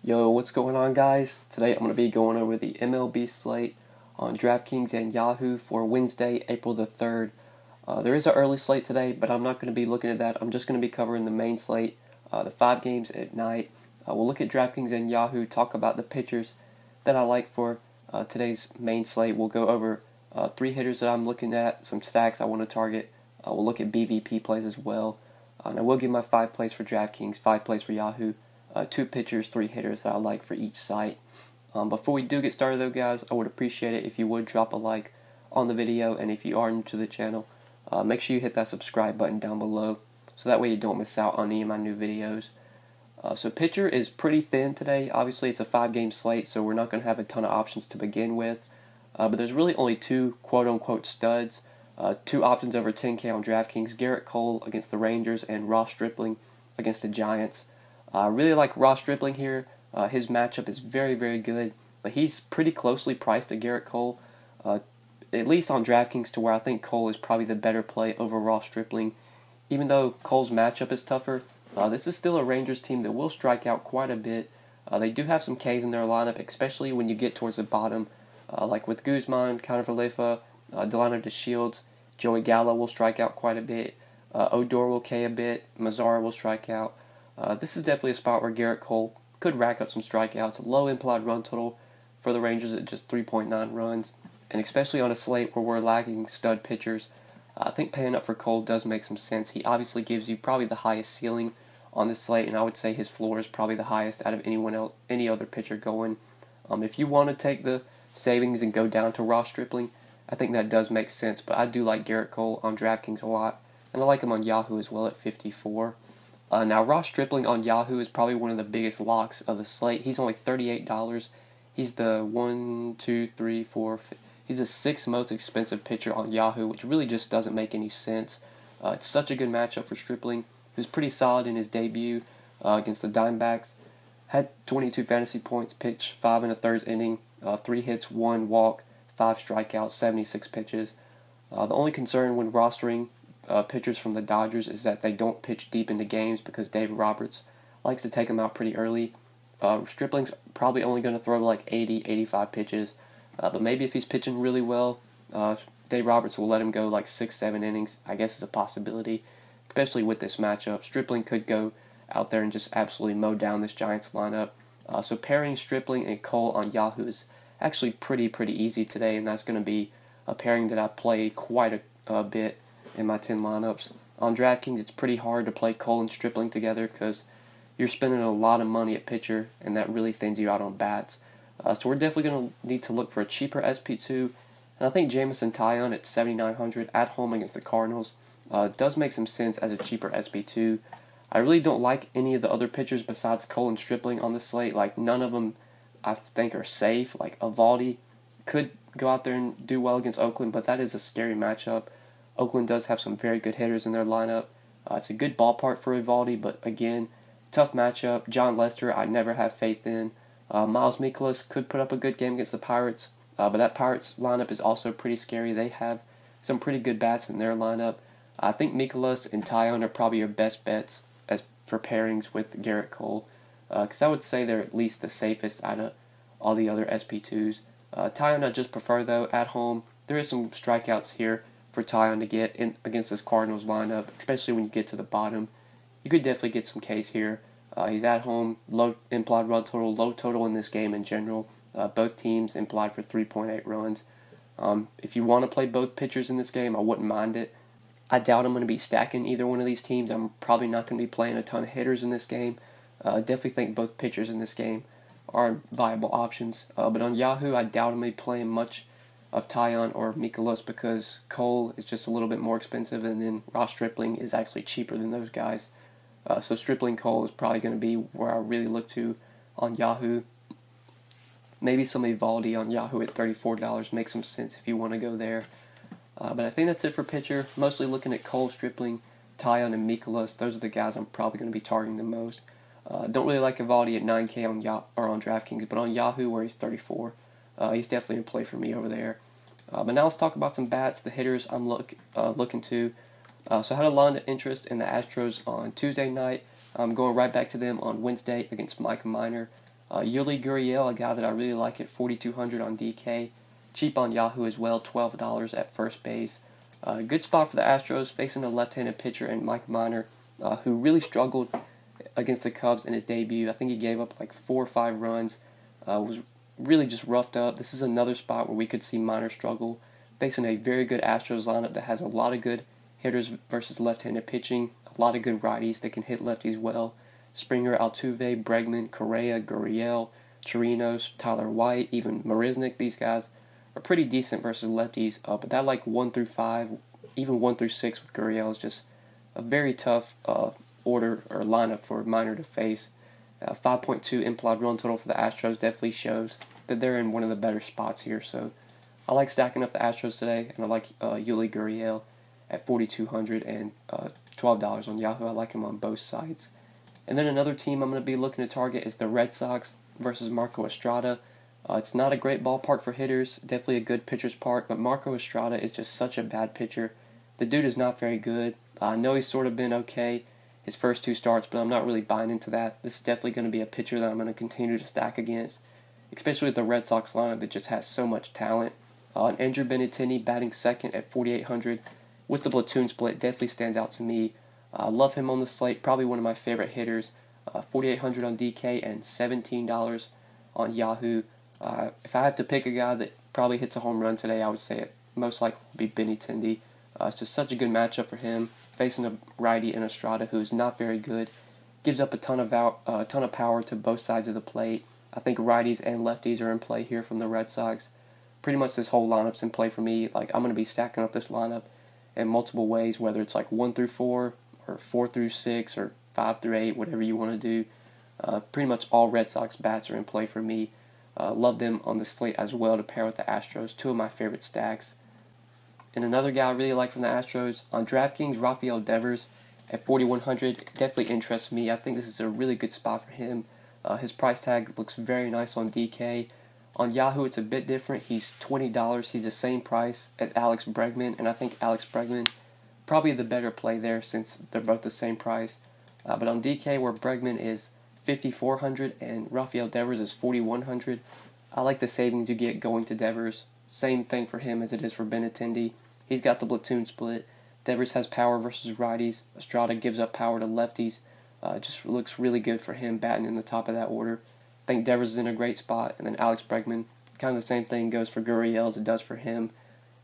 Yo, what's going on, guys? Today I'm going to be going over the MLB slate on DraftKings and Yahoo for Wednesday, April the 3rd. There is an early slate today, but I'm not going to be looking at that. I'm just going to be covering the main slate, the 5 games at night. We'll look at DraftKings and Yahoo, talk about the pitchers that I like for today's main slate. We'll go over 3 hitters that I'm looking at, some stacks I want to target. We'll look at BVP plays as well. And I will give my 5 plays for DraftKings, 5 plays for Yahoo. 2 pitchers, 3 hitters that I like for each site. Before we do get started though, guys, I would appreciate it if you would drop a like on the video, and if you are new to the channel, make sure you hit that subscribe button down below so that way you don't miss out on any of my new videos. So pitcher is pretty thin today. Obviously it's a 5-game slate, so we're not going to have a ton of options to begin with, but there's really only 2 quote-unquote studs, 2 options over 10K on DraftKings: Garrett Cole against the Rangers and Ross Stripling against the Giants. I really like Ross Stripling here. His matchup is very, very good, but he's pretty closely priced to Garrett Cole, at least on DraftKings, to where I think Cole is probably the better play over Ross Stripling. Even though Cole's matchup is tougher, this is still a Rangers team that will strike out quite a bit. They do have some Ks in their lineup, especially when you get towards the bottom, like with Guzman, Kiner-Falefa, Delano DeShields. Joey Gallo will strike out quite a bit. Odor will K a bit. Mazara will strike out. This is definitely a spot where Garrett Cole could rack up some strikeouts. Low implied run total for the Rangers at just 3.9 runs. And especially on a slate where we're lacking stud pitchers, I think paying up for Cole does make some sense. He obviously gives you probably the highest ceiling on this slate, and I would say his floor is probably the highest out of any other pitcher going. If you want to take the savings and go down to Ross Stripling, I think that does make sense. But I do like Garrett Cole on DraftKings a lot, and I like him on Yahoo as well at 54. Now, Ross Stripling on Yahoo is probably one of the biggest locks of the slate. He's only $38. He's the he's the 6th most expensive pitcher on Yahoo, which really just doesn't make any sense. It's such a good matchup for Stripling, who's pretty solid in his debut against the Diamondbacks. Had 22 fantasy points, pitched 5 1/3 inning, 3 hits, 1 walk, 5 strikeouts, 76 pitches. The only concern when rostering pitchers from the Dodgers is that they don't pitch deep into games because Dave Roberts likes to take them out pretty early. Stripling's probably only going to throw like 80, 85 pitches, but maybe if he's pitching really well, Dave Roberts will let him go like 6, 7 innings. I guess it's a possibility, especially with this matchup. Stripling could go out there and just absolutely mow down this Giants lineup. So pairing Stripling and Cole on Yahoo is actually pretty easy today, and that's going to be a pairing that I play quite a bit in my 10 lineups. On DraftKings, it's pretty hard to play Cole and Stripling together because you're spending a lot of money at pitcher, and that really thins you out on bats. So we're definitely going to need to look for a cheaper SP2, and I think Jameson Taillon at 7,900 at home against the Cardinals does make some sense as a cheaper SP2. I really don't like any of the other pitchers besides Cole and Stripling on the slate. Like, none of them I think are safe. Like, Eovaldi could go out there and do well against Oakland, but that is a scary matchup. Oakland does have some very good hitters in their lineup. It's a good ballpark for Eovaldi, but again, tough matchup. John Lester, I never have faith in. Miles Mikolas could put up a good game against the Pirates, but that Pirates lineup is also pretty scary. They have some pretty good bats in their lineup. I think Mikolas and Taillon are probably your best bets as for pairings with Garrett Cole, because I would say they're at least the safest out of all the other SP2s. Taillon I just prefer, though, at home. There is some strikeouts here for Taillon to get in against this Cardinals lineup, especially when you get to the bottom. You could definitely get some Ks here. He's at home, low implied run total, low total in this game in general. Both teams implied for 3.8 runs. If you want to play both pitchers in this game, I wouldn't mind it. I doubt I'm going to be stacking either one of these teams. I'm probably not going to be playing a ton of hitters in this game. Definitely think both pitchers in this game are viable options. But on Yahoo, I doubt I'm going to be playing much of Taillon or Mikolas because Cole is just a little bit more expensive, and then Ross Stripling is actually cheaper than those guys. So Stripling Cole is probably going to be where I really look to on Yahoo. Maybe some Eovaldi on Yahoo at $34 makes some sense if you want to go there. But I think that's it for pitcher. Mostly looking at Cole, Stripling, Taillon, and Mikolas. Those are the guys I'm probably going to be targeting the most. Don't really like Eovaldi at 9K on DraftKings, but on Yahoo where he's 34, he's definitely in play for me over there. But now let's talk about some bats, the hitters I'm looking to. So I had a lot of interest in the Astros on Tuesday night. I'm going right back to them on Wednesday against Mike Minor. Yuli Gurriel, a guy that I really like at 4,200 on DK. Cheap on Yahoo as well, $12 at first base. Good spot for the Astros, facing a left-handed pitcher in Mike Minor, who really struggled against the Cubs in his debut. I think he gave up like 4 or 5 runs. Was really just roughed up. This is another spot where we could see Minor struggle, facing a very good Astros lineup that has a lot of good hitters versus left-handed pitching, a lot of good righties that can hit lefties well. Springer, Altuve, Bregman, Correa, Gurriel, Chirinos, Tyler White, even Marisnick. These guys are pretty decent versus lefties, but that like 1 through 5, even 1 through 6 with Gurriel is just a very tough order or lineup for Minor to face. 5.2 implied run total for the Astros definitely shows that they're in one of the better spots here. So I like stacking up the Astros today, and I like Yuli Gurriel at 4,200 and $12 on Yahoo. I like him on both sides. And then another team I'm going to be looking to target is the Red Sox versus Marco Estrada. It's not a great ballpark for hitters, definitely a good pitcher's park, but Marco Estrada is just such a bad pitcher. The dude is not very good. I know he's sort of been okay his first 2 starts, but I'm not really buying into that. This is definitely going to be a pitcher that I'm going to continue to stack against, especially with the Red Sox lineup that just has so much talent. And Andrew Benintendi batting second at 4,800 with the platoon split definitely stands out to me. I love him on the slate, probably one of my favorite hitters. 4,800 on DK and $17 on Yahoo. If I have to pick a guy that probably hits a home run today, I would say it most likely would be Benintendi. It's just such a good matchup for him, facing a righty in Estrada who is not very good. Gives up a ton of power to both sides of the plate. I think righties and lefties are in play here from the Red Sox. Pretty much this whole lineup's in play for me. Like, I'm going to be stacking up this lineup in multiple ways, whether it's like 1 through 4 or 4 through 6 or 5 through 8, whatever you want to do. Pretty much all Red Sox bats are in play for me. Love them on the slate as well to pair with the Astros, 2 of my favorite stacks. And another guy I really like from the Astros, on DraftKings, Rafael Devers at 4,100 definitely interests me. I think this is a really good spot for him. His price tag looks very nice on DK. On Yahoo, it's a bit different. He's $20. He's the same price as Alex Bregman, and I think Alex Bregman probably the better play there since they're both the same price. But on DK, where Bregman is 5,400 and Rafael Devers is 4,100, I like the savings you get going to Devers. Same thing for him as it is for Benintendi. He's got the platoon split. Devers has power versus righties. Estrada gives up power to lefties. Just looks really good for him batting in the top of that order. I think Devers is in a great spot. And then Alex Bregman, kind of the same thing goes for Gurriel as it does for him.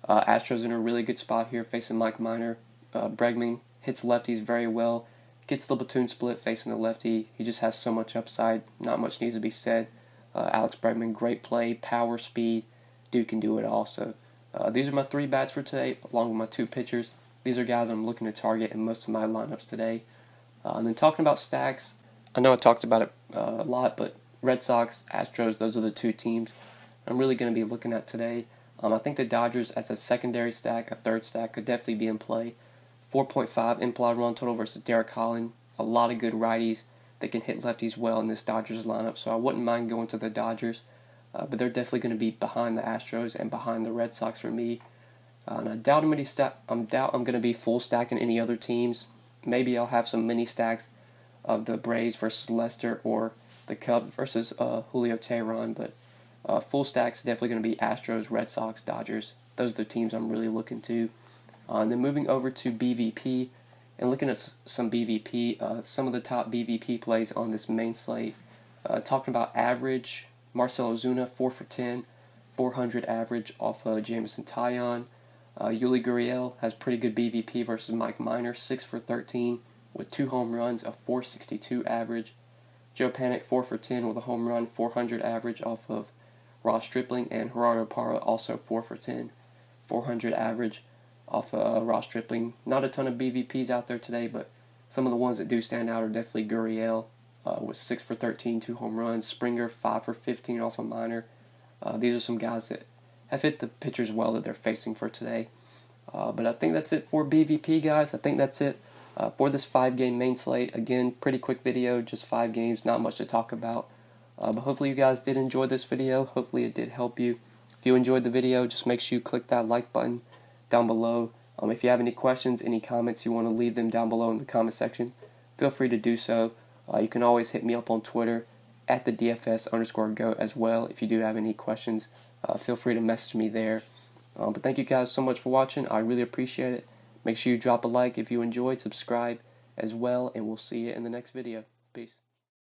Astros in a really good spot here facing Mike Minor. Bregman hits lefties very well. Gets the platoon split facing the lefty. He just has so much upside. Not much needs to be said. Alex Bregman, great play, power, speed. Dude can do it all. So these are my 3 bats for today, along with my 2 pitchers. These are guys I'm looking to target in most of my lineups today. And then talking about stacks, I know I talked about it a lot, but Red Sox, Astros, those are the 2 teams I'm really going to be looking at today. I think the Dodgers as a secondary stack, a third stack, could definitely be in play. 4.5 implied run total versus Derek Holland. A lot of good righties that can hit lefties well in this Dodgers lineup, so I wouldn't mind going to the Dodgers. But they're definitely going to be behind the Astros and behind the Red Sox for me. And I doubt I'm going to be full stacking any other teams. Maybe I'll have some mini stacks of the Braves versus Lester or the Cubs versus Julio Teheran, but full stacks definitely going to be Astros, Red Sox, Dodgers. Those are the teams I'm really looking to. And then moving over to BVP and looking at some BVP, some of the top BVP plays on this main slate. Talking about average, Marcell Ozuna 4 for 10, 400 average off of Jameson Taillon. Yuli Gurriel has pretty good BVP versus Mike Minor, 6 for 13 with 2 home runs, a 462 average. Joe Panic 4 for 10 with a home run, 400 average off of Ross Stripling, and Gerardo Parra also 4 for 10, 400 average off of Ross Stripling. Not a ton of BVPs out there today, but some of the ones that do stand out are definitely Gurriel with 6 for 13, 2 home runs. Springer 5 for 15 off of Minor. These are some guys that have hit the pitchers well that they're facing for today. But I think that's it for BVP, guys. I think that's it for this 5-game main slate. Again, pretty quick video, just 5 games, not much to talk about. But hopefully you guys did enjoy this video. Hopefully it did help you. If you enjoyed the video, just make sure you click that like button down below. If you have any questions, any comments, you want to leave them down below in the comment section, feel free to do so. You can always hit me up on Twitter at the DFS_GOAT as well. If you do have any questions, feel free to message me there. But thank you guys so much for watching. I really appreciate it. Make sure you drop a like if you enjoyed, subscribe as well, and we'll see you in the next video. Peace.